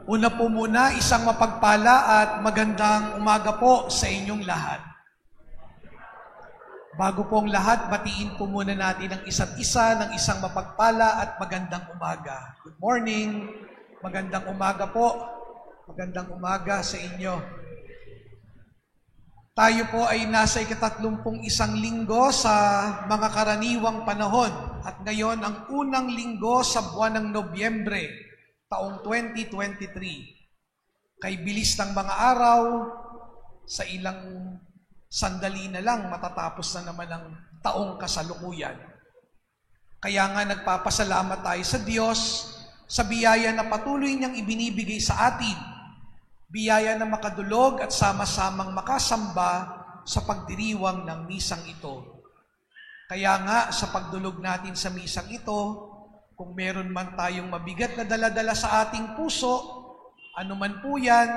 Una po muna, isang mapagpala at magandang umaga po sa inyong lahat. Bago pong lahat, batiin po muna natin ang isa't isa ng isang mapagpala at magandang umaga. Good morning, magandang umaga po, magandang umaga sa inyo. Tayo po ay nasa 31 linggo sa mga karaniwang panahon at ngayon ang unang linggo sa buwan ng Nobyembre, taong 2023. Kay bilis ng mga araw, sa ilang sandali na lang matatapos na naman ang taong kasalukuyan. Kaya nga nagpapasalamat tayo sa Diyos sa biyaya na patuloy niyang ibinibigay sa atin. Biyaya na makadulog at sama-samang makasamba sa pagdiriwang ng misang ito. Kaya nga sa pagdulog natin sa misang ito, kung meron man tayong mabigat na dala-dala sa ating puso, ano man po yan,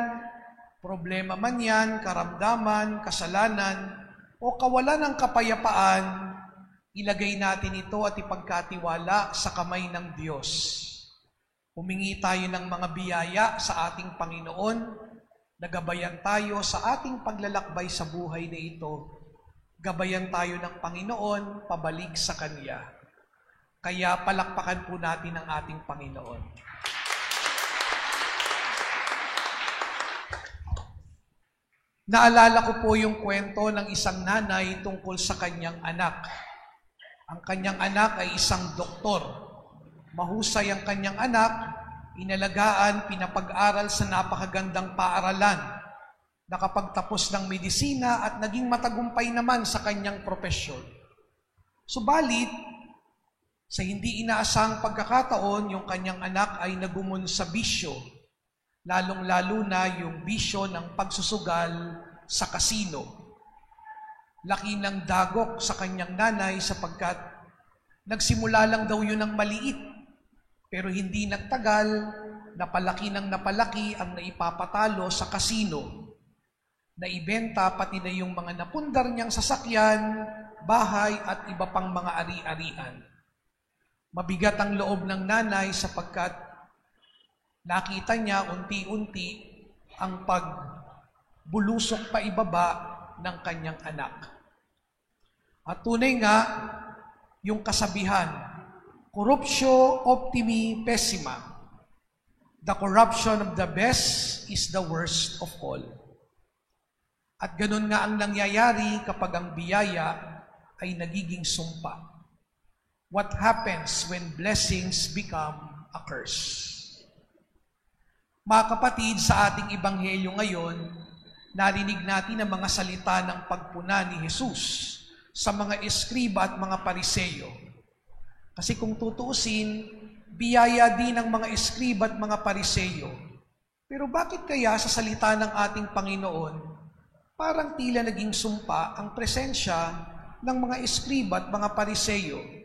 problema man yan, karamdaman, kasalanan, o kawalan ng kapayapaan, ilagay natin ito at ipagkatiwala sa kamay ng Diyos. Humingi tayo ng mga biyaya sa ating Panginoon, nagabayan tayo sa ating paglalakbay sa buhay na ito. Gabayan tayo ng Panginoon, pabalik sa Kanya. Kaya palakpakan po natin ang ating Panginoon. Naalala ko po yung kwento ng isang nanay tungkol sa kanyang anak. Ang kanyang anak ay isang doktor. Mahusay ang kanyang anak, inalagaan, pinapag-aral sa napakagandang paaralan. Nakapagtapos ng medisina at naging matagumpay naman sa kanyang propesyon. Subalit, sa hindi inaasahang pagkakataon, yung kanyang anak ay nagumon sa bisyo, lalong-lalo na yung bisyo ng pagsusugal sa kasino. Laki ng dagok sa kanyang nanay sapagkat nagsimula lang daw yun ng maliit, pero hindi nagtagal, napalaki ang naipapatalo sa kasino. Naibenta pati na yung mga napundar niyang sasakyan, bahay at iba pang mga ari-arian. Mabigat ang loob ng nanay sapagkat nakita niya unti-unti ang pagbulusok pa ibaba ng kanyang anak. At tunay nga, yung kasabihan, corruptio optimi pessima. The corruption of the best is the worst of all. At ganun nga ang nangyayari kapag ang biyaya ay nagiging sumpa. What happens when blessings become a curse? Mga kapatid, sa ating ebanghelyo ngayon, narinig natin ang mga salita ng pagpuna ni Jesus sa mga eskriba at mga pariseyo. Kasi kung tutuusin, biyaya din ng mga eskriba at mga pariseyo. Pero bakit kaya sa salita ng ating Panginoon, parang tila naging sumpa ang presensya ng mga eskriba at mga pariseyo?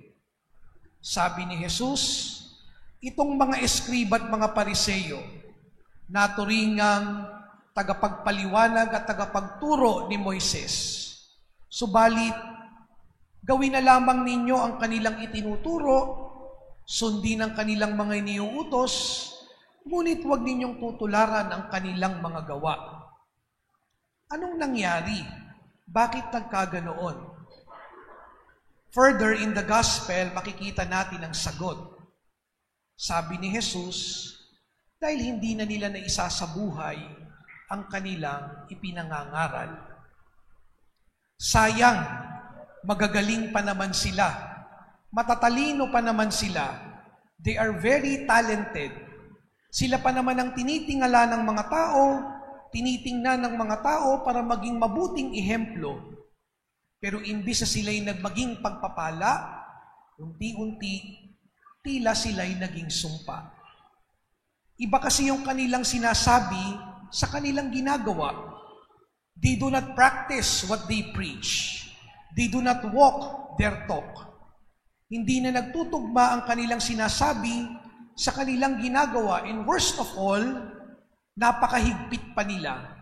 Sabi ni Jesus, itong mga eskriba at mga pariseyo, naturingang tagapagpaliwanag at tagapagturo ni Moises. Subalit, gawin na lamang ninyo ang kanilang itinuturo, sundin ang kanilang mga iniuutos, ngunit huwag ninyong tutularan ang kanilang mga gawa. Anong nangyari? Bakit nagkaganoon? Further, in the gospel, makikita natin ang sagot. Sabi ni Jesus, dahil hindi na nila naisasabuhay ang kanilang ipinangangaral. Sayang, magagaling pa naman sila. Matatalino pa naman sila. They are very talented. Sila pa naman ang tinitingala ng mga tao, tinitingnan ng mga tao para maging mabuting ehemplo. Pero imbis na sila'y nagmaging pagpapala, unti-unti, tila sila'y naging sumpa. Iba kasi yung kanilang sinasabi sa kanilang ginagawa. They do not practice what they preach. They do not walk their talk. Hindi na nagtutugma ang kanilang sinasabi sa kanilang ginagawa. And worst of all, napakahigpit pa nila.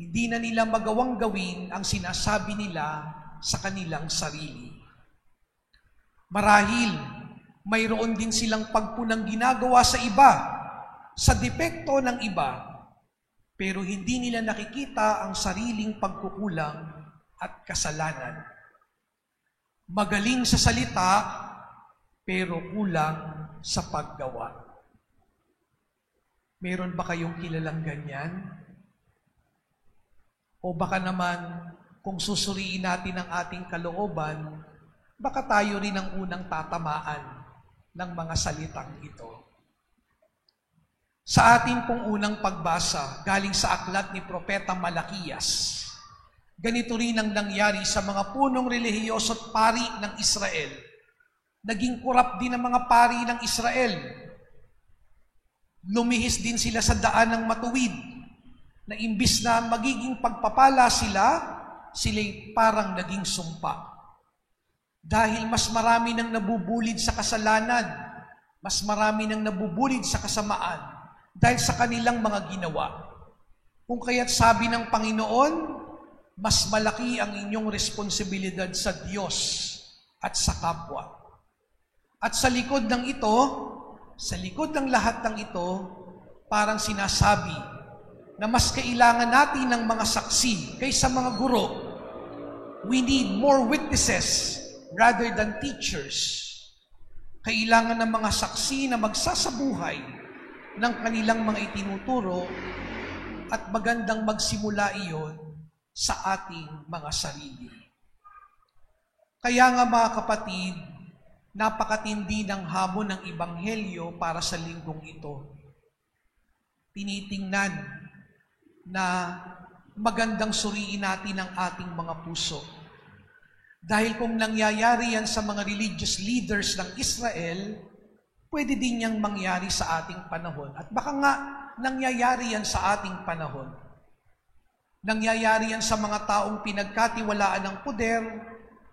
Hindi na nila magawang gawin ang sinasabi nila sa kanilang sarili. Marahil, mayroon din silang pagpunang ginagawa sa iba sa depekto ng iba, pero hindi nila nakikita ang sariling pagkukulang at kasalanan. Magaling sa salita, pero kulang sa paggawa. Meron ba kayong kilalang ganyan? O baka naman, kung susuriin natin ang ating kalooban, baka tayo rin ang unang tatamaan ng mga salitang ito. Sa ating pong unang pagbasa, galing sa aklat ni Propeta Malakias, ganito rin ang nangyari sa mga punong relihiyoso at pari ng Israel. Naging kurap din ang mga pari ng Israel. Lumihis din sila sa daan ng matuwid, na imbis na magiging pagpapala sila'y parang naging sumpa. Dahil mas marami nang nabubulid sa kasalanan, mas marami nang nabubulid sa kasamaan, dahil sa kanilang mga ginawa. Kung kaya't sabi ng Panginoon, mas malaki ang inyong responsibilidad sa Diyos at sa kapwa. At sa likod ng ito, sa likod ng lahat ng ito, parang sinasabi na mas kailangan natin ng mga saksi kaysa mga guro. We need more witnesses rather than teachers. Kailangan ng mga saksi na magsasabuhay ng kanilang mga itinuturo at magandang magsimula iyon sa ating mga sarili. Kaya nga mga kapatid, napakatindi ng hamon ng Ebanghelyo para sa linggong ito. Tinitingnan na magandang suriin natin ang ating mga puso. Dahil kung nangyayari yan sa mga religious leaders ng Israel, pwede din yang mangyari sa ating panahon. At baka nga nangyayari yan sa ating panahon. Nangyayari yan sa mga taong pinagkatiwalaan ng poder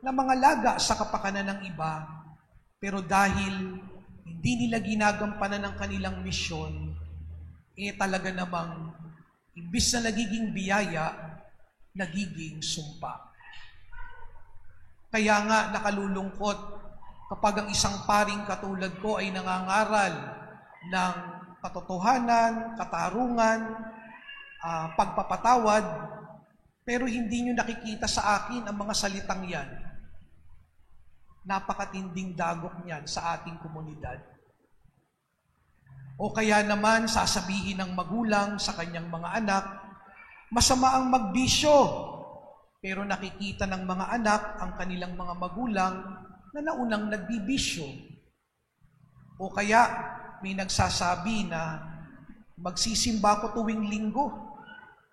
na mga laga sa kapakanan ng iba. Pero dahil hindi nila ginagampanan ng kanilang misyon, talaga namang imbis na nagiging biyaya, nagiging sumpa. Kaya nga nakalulungkot kapag ang isang paring katulad ko ay nangangaral ng katotohanan, katarungan, pagpapatawad, pero hindi nyo nakikita sa akin ang mga salitang yan. Napakatinding dagok niyan sa ating komunidad. O kaya naman sasabihin ng magulang sa kanyang mga anak, masama ang magbisyo, pero nakikita ng mga anak ang kanilang mga magulang na naunang nagbibisyo. O kaya may nagsasabi na magsisimba ko tuwing linggo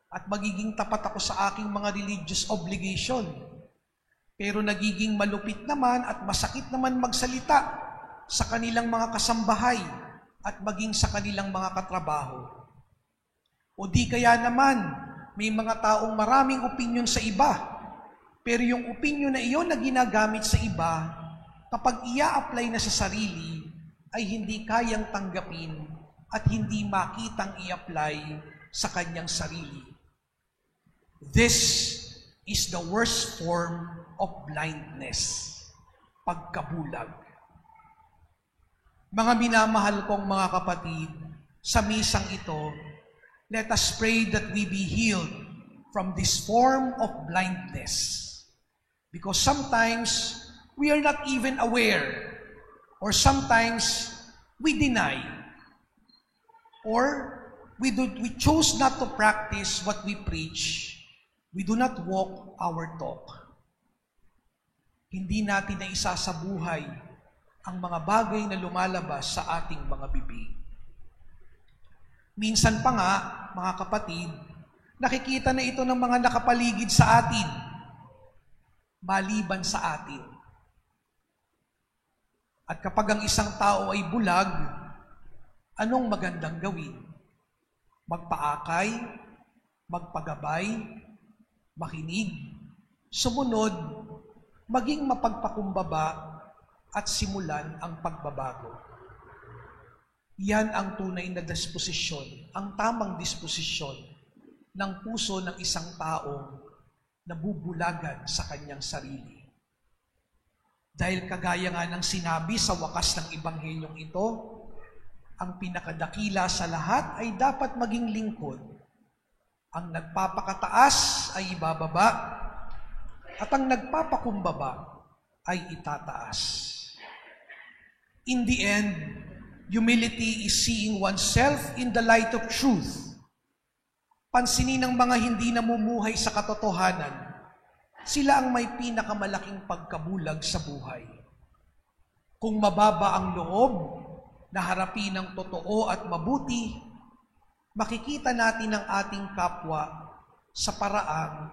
at magiging tapat ako sa aking mga religious obligation. Pero nagiging malupit naman at masakit naman magsalita sa kanilang mga kasambahay at maging sa kanilang mga katrabaho. O di kaya naman, may mga taong maraming opinyon sa iba, pero yung opinyon na iyon na ginagamit sa iba, kapag ia-apply na sa sarili, ay hindi kayang tanggapin at hindi makitang i-apply sa kanyang sarili. This is the worst form of blindness, pagkabulag. Mga minamahal kong mga kapatid, sa misang ito, let us pray that we be healed from this form of blindness. Because sometimes we are not even aware, or sometimes we deny, or we choose not to practice what we preach. We do not walk our talk. Hindi natin na isasabuhay ang mga bagay na lumalabas sa ating mga bibig. Minsan pa nga, mga kapatid, nakikita na ito ng mga nakapaligid sa atin, maliban sa atin. At kapag ang isang tao ay bulag, anong magandang gawin? Magpaakay, magpagabay, makinig, sumunod, maging mapagpakumbaba at simulan ang pagbabago. Yan ang tunay na disposisyon, ang tamang disposisyon ng puso ng isang taong nabubulagan sa kanyang sarili. Dahil kagaya nga ng sinabi sa wakas ng Ebanghelyong ito, Ang pinakadakila sa lahat ay dapat maging lingkod. Ang nagpapakataas ay ibababa, at ang nagpapakumbaba ay itataas. In the end, humility is seeing oneself in the light of truth. Pansinin ng mga hindi namumuhay sa katotohanan, sila ang may pinakamalaking pagkabulag sa buhay. Kung mababa ang loob na harapin ang totoo at mabuti, makikita natin ang ating kapwa sa paraang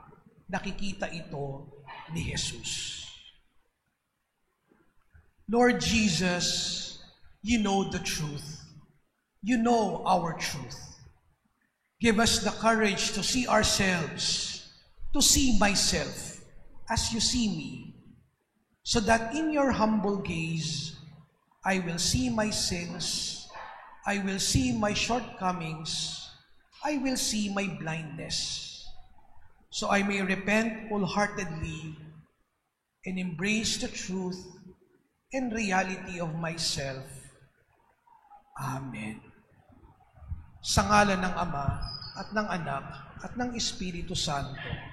nakikita ito ni Jesus. Lord Jesus, you know the truth. You know our truth. Give us the courage to see ourselves, to see myself as you see me, so that in your humble gaze, I will see my sins, I will see my shortcomings, I will see my blindness, so I may repent wholeheartedly and embrace the truth and reality of myself. Amen. Sa ngalan ng Ama at ng Anak at ng Espiritu Santo.